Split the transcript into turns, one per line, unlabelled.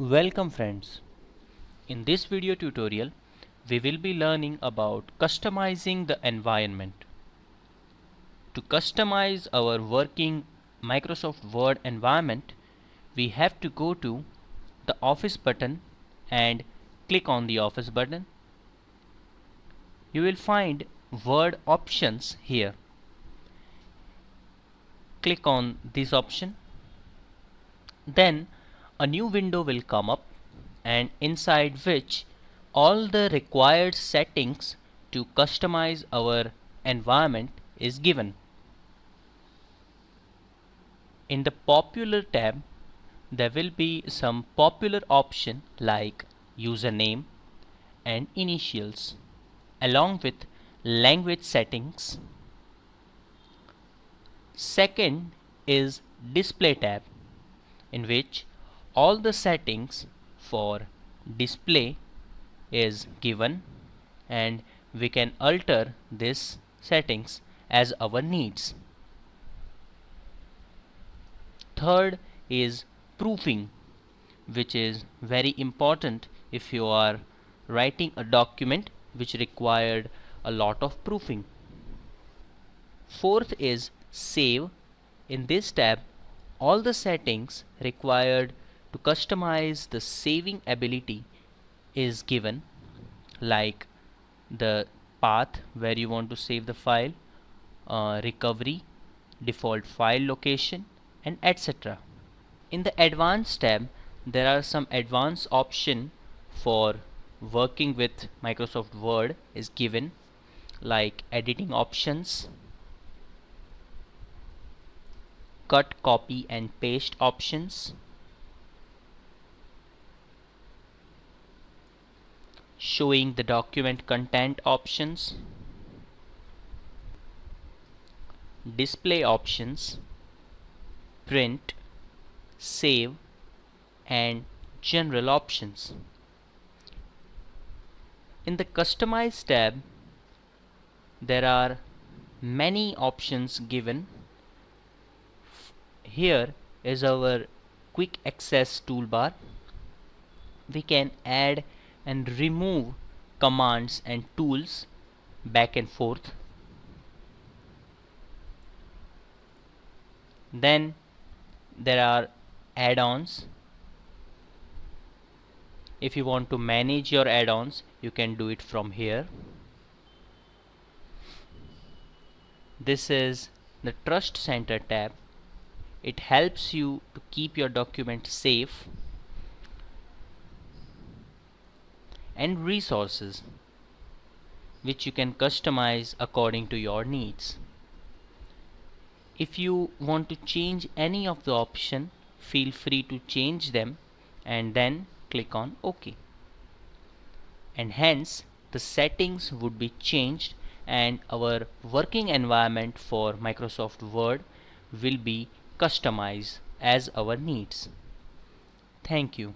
Welcome friends. In this video tutorial, we will be learning about customizing the environment. To customize our working Microsoft Word environment, we have to go to the Office button and click on the Office button. You will find Word options here. Click on this option. Then a new window will come up, and inside which all the required settings to customize our environment is given. In the popular tab, there will be some popular option like username and initials along with language settings. Second is display tab, in which all the settings for display is given and we can alter this settings as our needs. Third is proofing, which is very important if you are writing a document which required a lot of proofing. Fourth is save. In this tab, all the settings required to customize the saving ability is given, like the path where you want to save the file, recovery, default file location, and etc. In the advanced tab, there are some advanced option for working with Microsoft Word is given, like editing options, cut, copy and paste options, showing the document content options, display options, print, save and general options. In the customize tab, there are many options given. Here is our quick access toolbar. We can add and remove commands and tools back and forth. Then there are add-ons. If you want to manage your add-ons, you can do it from here. This is the Trust Center tab. It helps you to keep your document safe. And resources, which you can customize according to your needs. If you want to change any of the option, feel free to change them and then click on OK. And hence the settings would be changed and our working environment for Microsoft Word will be customized as our needs. Thank you.